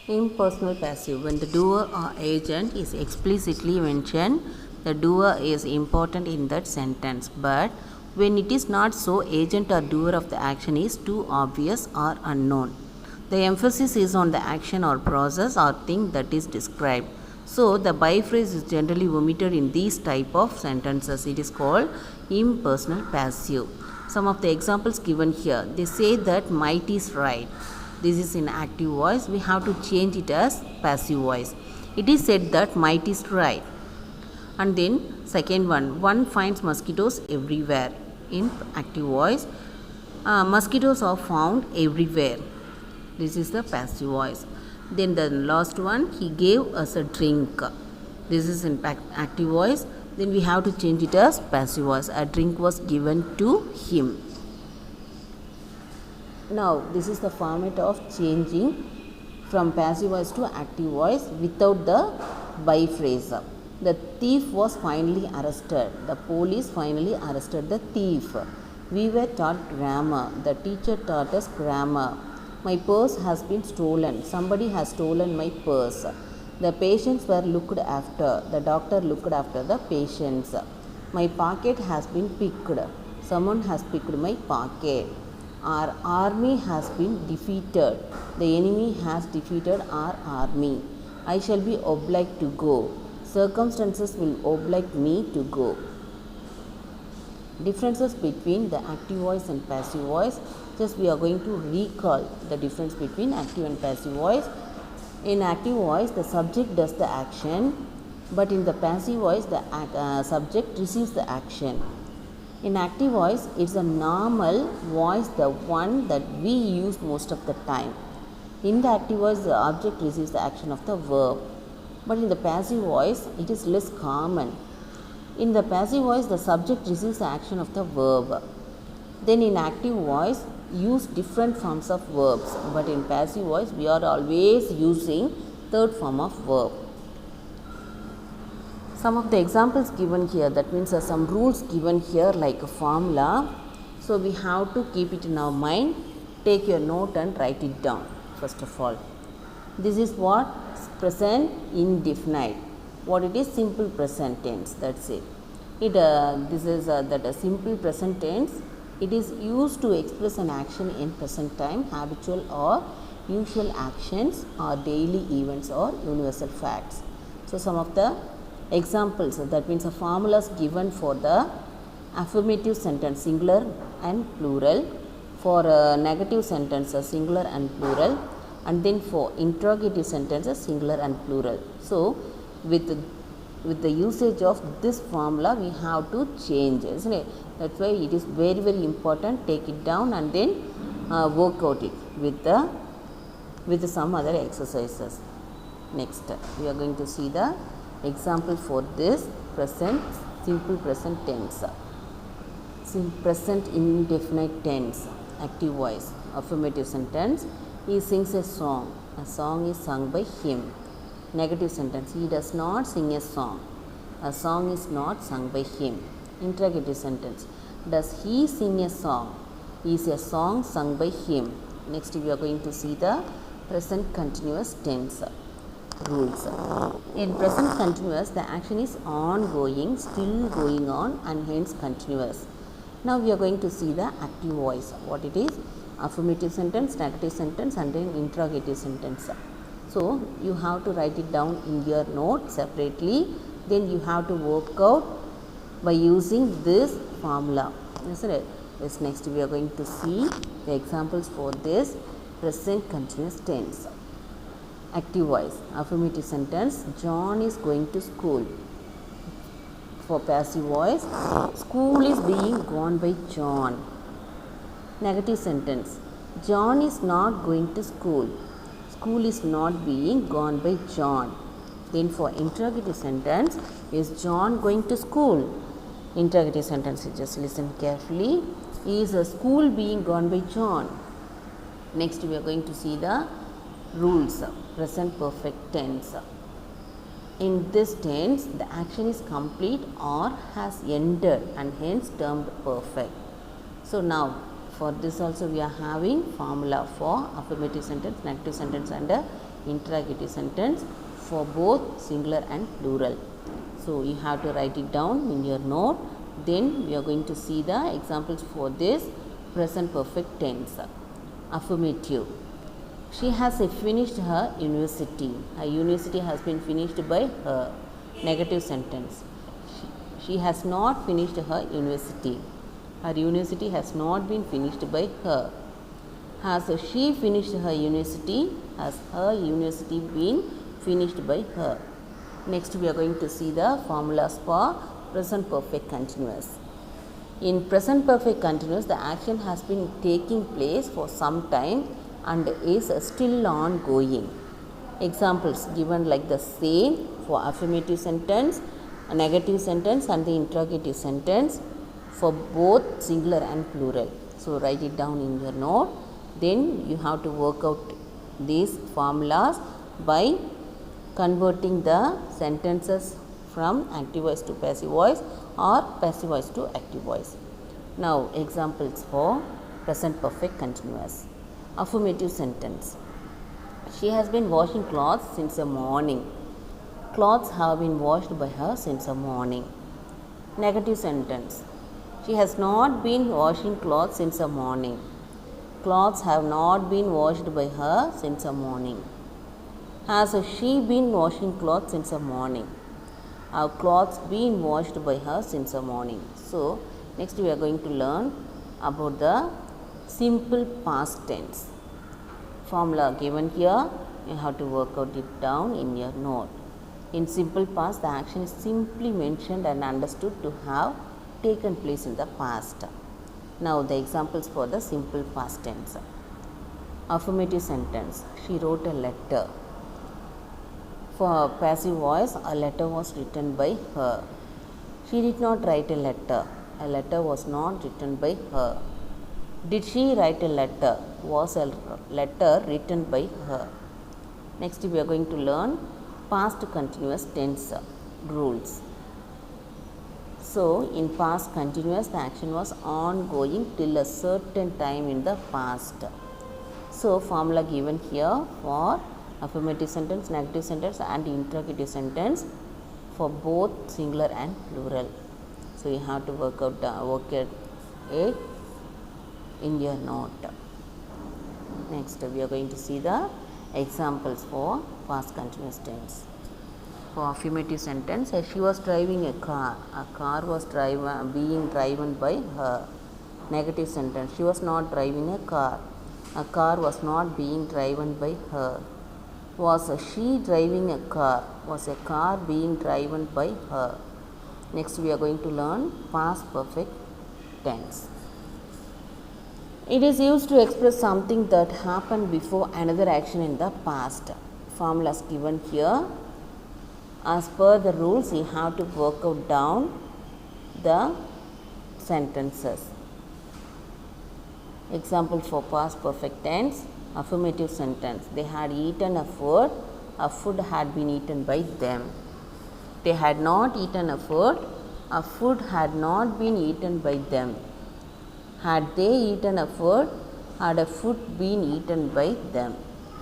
Impersonal passive. When the doer or agent is explicitly mentioned, the doer is important in that sentence. But when it is not so, agent or doer of the action is too obvious or unknown. The emphasis is on the action or process or thing that is described. So the by phrase is generally omitted in these type of sentences. It is called impersonal passive. Some of the examples given here. They say that might is right. This is in active voice. We have to change it as passive voice. It is said that might is right. And then second one finds mosquitoes everywhere. In active voice, mosquitoes are found everywhere. This is the passive voice. Then the last one, he gave us a drink. This is in active voice. Then we have to change it as passive voice. A drink was given to him. Now this is the format of changing from passive voice to active voice without the by phrase. The thief was finally arrested. The police finally arrested the thief. We were taught grammar. The teacher taught us grammar. My purse has been stolen. Somebody has stolen my purse. The patients were looked after. The doctor looked after the patients. My pocket has been picked. Someone has picked my pocket. Our army has been defeated. The enemy has defeated our army. I shall be obliged to go. Circumstances will oblige me to go. Differences between the active voice and passive voice. Just we are going to recall the difference between active and passive voice. In active voice, the subject does the action, but in the passive voice, the subject receives the action. In active voice, it's a normal voice, the one that we use most of the time. In the active voice, the object receives the action of the verb. But in the passive voice, it is less common. In the passive voice, the subject receives the action of the verb. Then in active voice, use different forms of verbs. But in passive voice, we are always using third form of verb. Some of the examples given here, that means some rules given here like a formula. So we have to keep it in our mind. Take your note and write it down first of all. This is what present indefinite. What it is? Simple present tense. That's it. This is that a simple present tense. It is used to express an action in present time, habitual or usual actions or daily events or universal facts. So some of the examples, that means formulas given for the affirmative sentence, singular and plural, for negative sentences, singular and plural, and then for interrogative sentences, singular and plural. So with the usage of this formula, we have to change, isn't it? That's why it is very, very important. Take it down and then work out it with some other exercises. Next, we are going to see the example for this present, simple present tense, present indefinite tense, active voice, affirmative sentence. He sings a song. A song is sung by him. Negative sentence. He does not sing a song. A song is not sung by him. Interrogative sentence. Does he sing a song? Is a song sung by him? Next, we are going to see the present continuous tense rules. In present continuous, the action is ongoing, still going on, and hence continuous. Now we are going to see the active voice. What it is? Affirmative sentence, negative sentence, and then interrogative sentence. So you have to write it down in your note separately. Then you have to work out by using this formula, isn't it? Yes, next we are going to see the examples for this present continuous tense. Active voice, affirmative sentence. John is going to school. For passive voice, school is being gone by John. Negative sentence. John is not going to school. School is not being gone by John. Then for interrogative sentence, is John going to school? Interrogative sentence, just listen carefully. Is a school being gone by John? Next we are going to see the rules. Present perfect tense. In this tense, the action is complete or has ended and hence termed perfect. So now For this also we are having formula for affirmative sentence, negative sentence and interrogative sentence for both singular and plural. So you have to write it down in your note. Then we are going to see the examples for this present perfect tense. Affirmative. She has finished her university. Her university has been finished by her. Negative sentence. She has not finished her university. Her university has not been finished by her. Has she finished her university? Has her university been finished by her? Next we are going to see the formulas for present perfect continuous. In present perfect continuous, the action has been taking place for some time and is still ongoing. Examples given like the same for affirmative sentence, a negative sentence and the interrogative sentence for both singular and plural. So write it down in your note. Then you have to work out these formulas by converting the sentences from active voice to passive voice or passive voice to active voice. Now examples for present perfect continuous. Affirmative sentence. She has been washing clothes since the morning. Clothes have been washed by her since the morning. Negative sentence. She has not been washing clothes since the morning. Clothes have not been washed by her since the morning. Has she been washing clothes since the morning? Have clothes been washed by her since the morning? So next we are going to learn about the simple past tense. Formula given here, you have to work out it down in your note. In simple past, the action is simply mentioned and understood to have taken place in the past. Now the examples for the simple past tense. Affirmative sentence. She wrote a letter. For passive voice, a letter was written by her. She did not write a letter. A letter was not written by her. Did she write a letter? Was a letter written by her? Next we are going to learn past continuous tense rules. So in past continuous, the action was ongoing till a certain time in the past. So formula given here for affirmative sentence, negative sentence and interrogative sentence for both singular and plural. So you have to work it in your note. Next we are going to see the examples for past continuous tense. For affirmative sentence, she was driving a car. A car was being driven by her. Negative sentence, she was not driving a car. A car was not being driven by her. Was she driving a car? Was a car being driven by her? Next we are going to learn past perfect tense. It is used to express something that happened before another action in the past. Formulas given here. As per the rules, you have to work out down the sentences. Example for past perfect tense. Affirmative sentence. They had eaten a food had been eaten by them. They had not eaten a food had not been eaten by them. Had they eaten a food, had a food been eaten by them.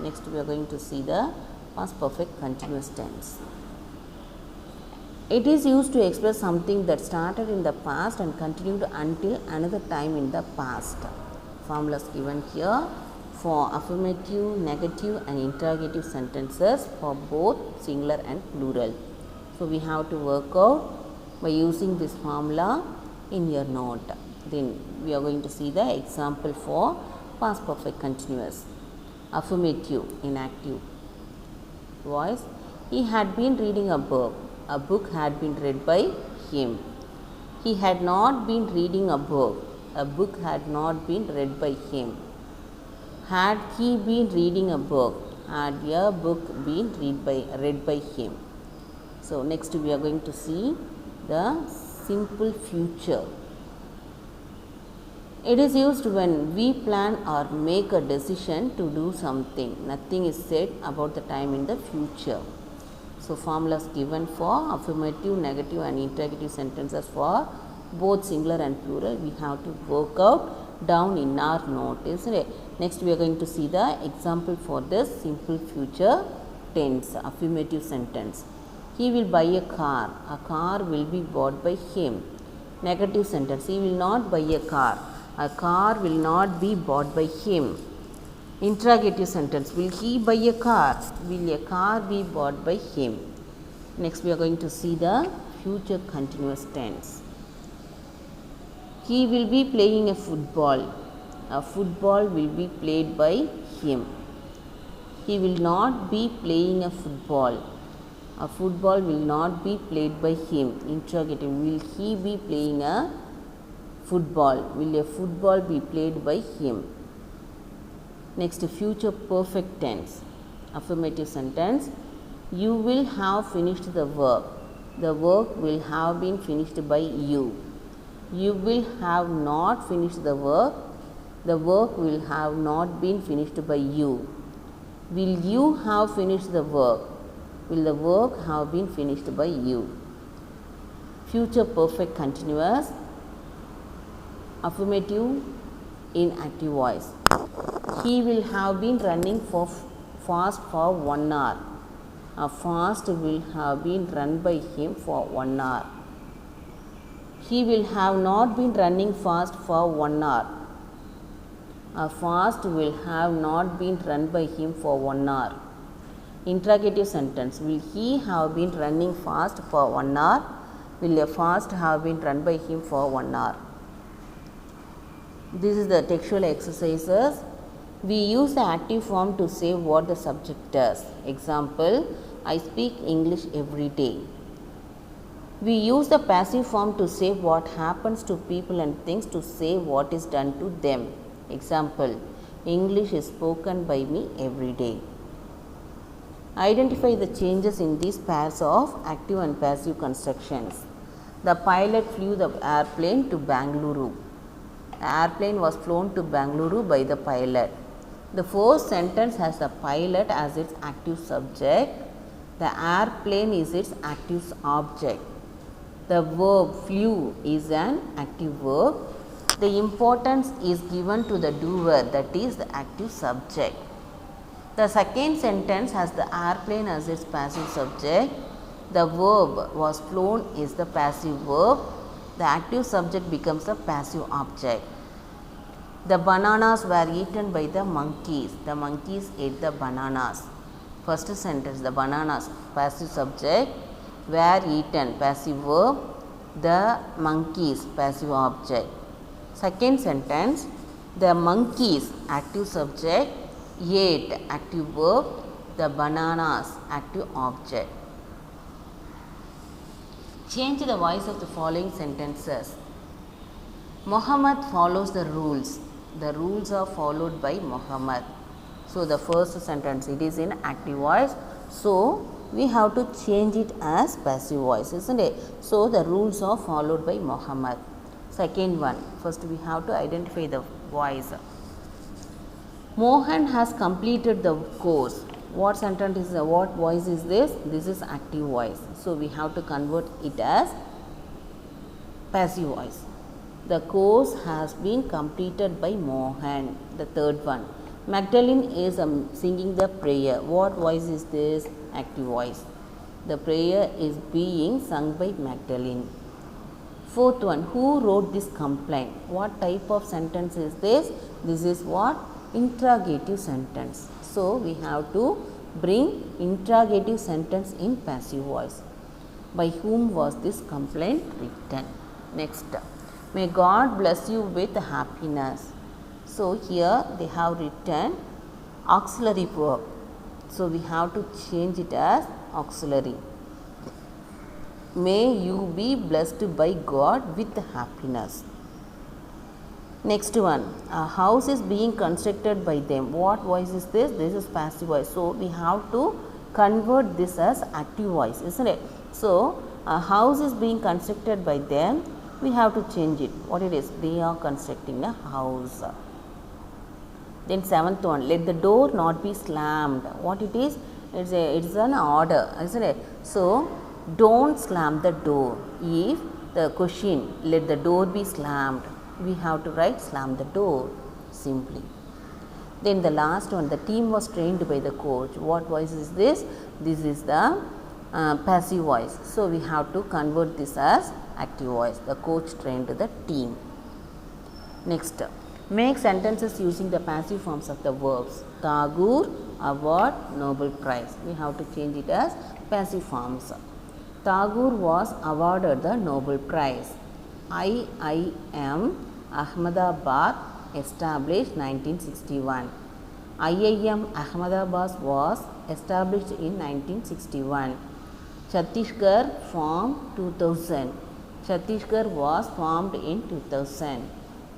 Next we are going to see the past perfect continuous tense. It is used to express something that started in the past and continued until another time in the past. Formulas given here for affirmative, negative and interrogative sentences for both singular and plural. So we have to work out by using this formula in your note. Then we are going to see the example for past perfect continuous. Affirmative, inactive voice. He had been reading a book. A book had been read by him. He had not been reading a book. A book had not been read by him. Had he been reading a book? Had a book been read by him? So next we are going to see the simple future. It is used when we plan or make a decision to do something. Nothing is said about the time in the future. So formulas given for affirmative, negative and interrogative sentences for both singular and plural. We have to work out down in our note, isn't it? Next we are going to see the example for this simple future tense affirmative sentence. He will buy a car. A car will be bought by him. Negative sentence. He will not buy a car. A car will not be bought by him. Interrogative sentence. Will he buy a car? Will a car be bought by him? Next we are going to see the future continuous tense. He will be playing a football. A football will be played by him. He will not be playing a football. A football will not be played by him. Interrogative. Will he be playing a football? Will a football be played by him? Next, future perfect tense. Affirmative sentence. You will have finished the work. The work will have been finished by you. You will have not finished the work. The work will have not been finished by you. Will you have finished the work? Will the work have been finished by you? Future perfect continuous. Affirmative in active voice. He will have been running fast for 1 hour. A fast will have been run by him for 1 hour. He will have not been running fast for 1 hour. A fast will have not been run by him for 1 hour. Interrogative sentence. Will he have been running fast for 1 hour? Will a fast have been run by him for 1 hour? This is the textual exercises. We use the active form to say what the subject does. Example, I speak English every day. We use the passive form to say what happens to people and things to say what is done to them. Example, English is spoken by me every day. Identify the changes in these pairs of active and passive constructions. The pilot flew the airplane to Bangalore. The airplane was flown to Bangalore by the pilot. The first sentence has the pilot as its active subject. The airplane is its active object. The verb flew is an active verb. The importance is given to the doer, that is the active subject. The second sentence has the airplane as its passive subject. The verb was flown is the passive verb. The active subject becomes the passive object. The bananas were eaten by the monkeys. The monkeys ate the bananas. First sentence, the bananas, passive subject, were eaten, passive verb, the monkeys, passive object. Second sentence, the monkeys, active subject, ate, active verb, the bananas, active object. Change the voice of the following sentences. Muhammad follows the rules. The rules are followed by Muhammad. So, the first sentence, it is in active voice. So, we have to change it as passive voice, isn't it? So, the rules are followed by Muhammad. Second one, first we have to identify the voice. Mohan has completed the course. What sentence is what voice is this? This is active voice. So, we have to convert it as passive voice. The course has been completed by Mohan. The third one, Magdalene is singing the prayer. What voice is this? Active voice. The prayer is being sung by Magdalene. Fourth one, who wrote this complaint? What type of sentence is this? This is what? Interrogative sentence. So, we have to bring interrogative sentence in passive voice. By whom was this complaint written? Next, may God bless you with happiness. So, here they have written auxiliary verb. So, we have to change it as auxiliary. May you be blessed by God with happiness. Next one, a house is being constructed by them. What voice is this? This is passive voice. So, we have to convert this as active voice, isn't it? So, a house is being constructed by them. We have to change it. What it is? They are constructing a house. Then seventh one, let the door not be slammed. What it is? It's an order, isn't it? So, don't slam the door. If the question, let the door be slammed. we have to write slam the door simply. Then the last one, the team was trained by the coach. What voice is this? This is the passive voice. So, we have to convert this as active voice. The coach trained the team. Next, make sentences using the passive forms of the verbs. Tagore, award, Nobel Prize. We have to change it as passive forms. Tagore was awarded the Nobel Prize. IIM Ahmedabad established 1961. IIM Ahmedabad was established in 1961. Chhattisgarh formed 2000. Chhattisgarh was formed in 2000.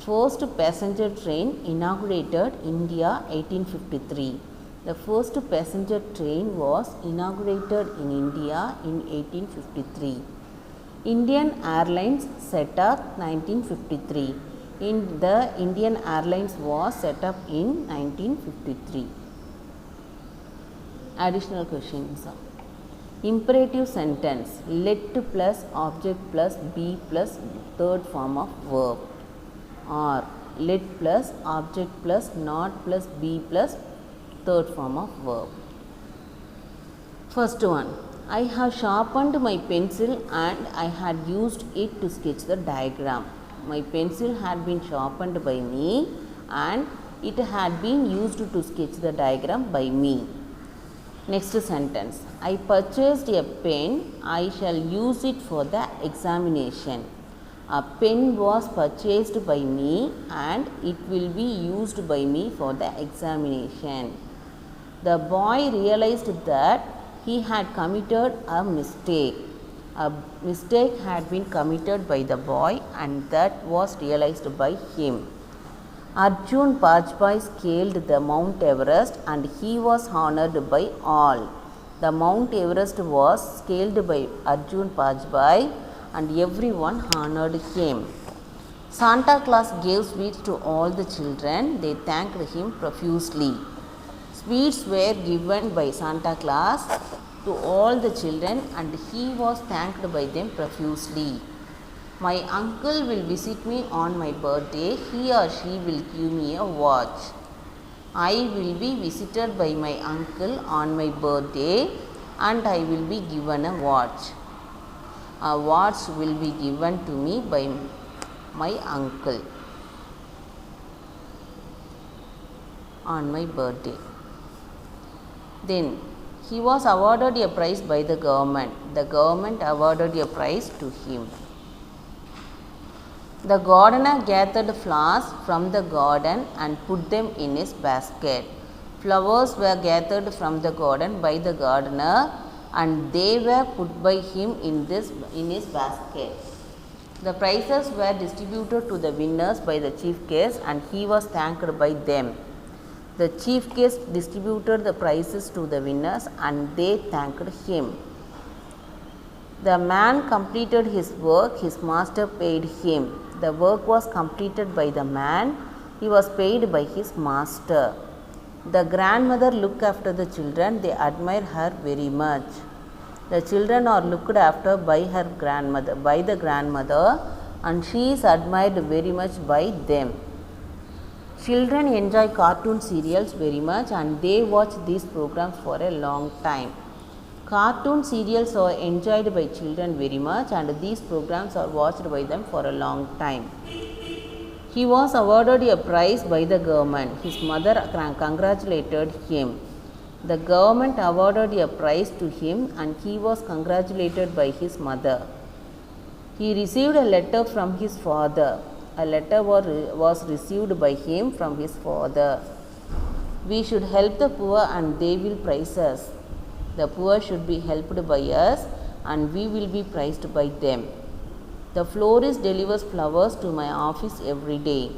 First passenger train inaugurated India 1853. The first passenger train was inaugurated in India in 1853. Indian Airlines set up 1953. The Indian Airlines was set up in 1953. Additional questions. Imperative sentence, let plus object plus be plus third form of verb, or let plus object plus not plus be plus third form of verb. First one, I have sharpened my pencil and I had used it to sketch the diagram. My pencil had been sharpened by me and it had been used to sketch the diagram by me. Next sentence, I purchased a pen, I shall use it for the examination. A pen was purchased by me and it will be used by me for the examination. The boy realized that he had committed a mistake. A mistake had been committed by the boy and that was realized by him. Arjun Bajpai scaled the Mount Everest and he was honored by all. The Mount Everest was scaled by Arjun Bajpai and everyone honored him. Santa Claus gave sweets to all the children. They thanked him profusely. Sweets were given by Santa Claus to all the children and he was thanked by them profusely. My uncle will visit me on my birthday. He or she will give me a watch. I will be visited by my uncle on my birthday and I will be given a watch. A watch will be given to me by my uncle on my birthday. Then he was awarded a prize by the government. The government awarded a prize to him. The gardener gathered flowers from the garden and put them in his basket. Flowers were gathered from the garden by the gardener and they were put by him in his basket. The prizes were distributed to the winners by the chief guest and he was thanked by them. The chief guest distributed the prizes to the winners and they thanked him. The man completed his work, his master paid him. The work was completed by the man, he was paid by his master. The grandmother looked after the children, they admire her very much. The children are looked after by the grandmother, and she is admired very much by them. Children enjoy cartoon serials very much and they watch these programs for a long time. Cartoon serials are enjoyed by children very much and these programs are watched by them for a long time. He was awarded a prize by the government. His mother congratulated him. The government awarded a prize to him and he was congratulated by his mother. He received a letter from his father. A letter was received by him from his father. We should help the poor and they will praise us. The poor should be helped by us and we will be praised by them. The florist delivers flowers to my office every day.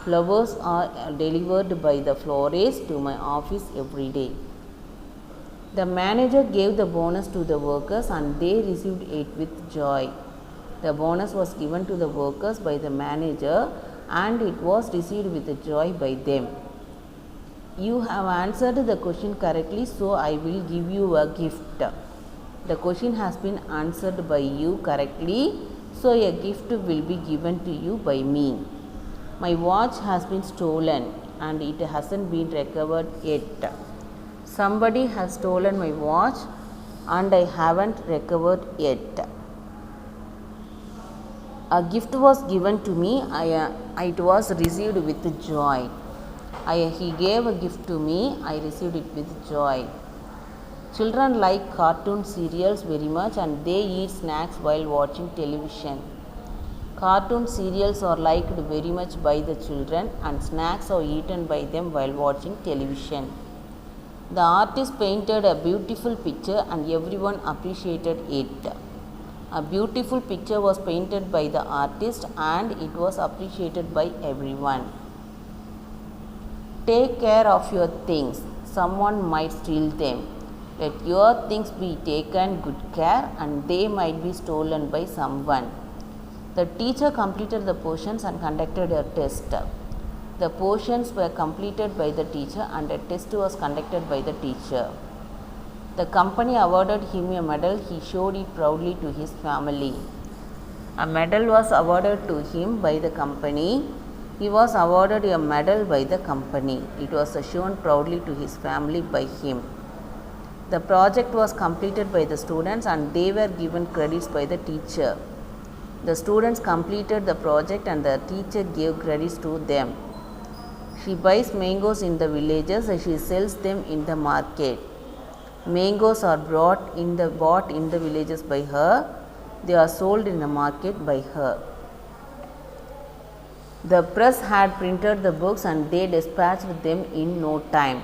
Flowers are delivered by the florist to my office every day. The manager gave the bonus to the workers and they received it with joy. The bonus was given to the workers by the manager and it was received with joy by them. You have answered the question correctly, so I will give you a gift. The question has been answered by you correctly, so a gift will be given to you by me. My watch has been stolen and it hasn't been recovered yet. Somebody has stolen my watch and I haven't recovered yet. A gift was given to me. It was received with joy. He gave a gift to me. I received it with joy. Children like cartoon serials very much and they eat snacks while watching television. Cartoon serials are liked very much by the children and snacks are eaten by them while watching television. The artist painted a beautiful picture and everyone appreciated it. A beautiful picture was painted by the artist and it was appreciated by everyone. Take care of your things. Someone might steal them. Let your things be taken good care and they might be stolen by someone. The teacher completed the portions and conducted a test. The portions were completed by the teacher and a test was conducted by the teacher. The company awarded him a medal. He showed it proudly to his family. A medal was awarded to him by the company. He was awarded a medal by the company. It was shown proudly to his family by him. The project was completed by the students and they were given credits by the teacher. The students completed the project and the teacher gave credits to them. She buys mangoes in the villages and she sells them in the market. Mangoes are bought in the villages by her. They are sold in the market by her. The press had printed the books and they dispatched them in no time.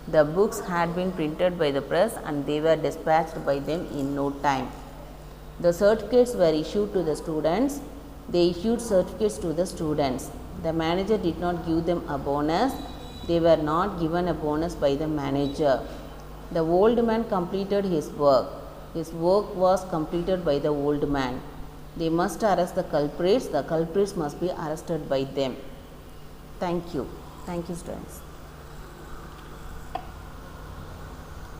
The books had been printed by the press and they were dispatched by them in no time. The certificates were issued to the students. They issued certificates to the students. The manager did not give them a bonus. They were not given a bonus by the manager. The old man completed his work. His work was completed by the old man. They must arrest the culprits. The culprits must be arrested by them. Thank you. Thank you, students.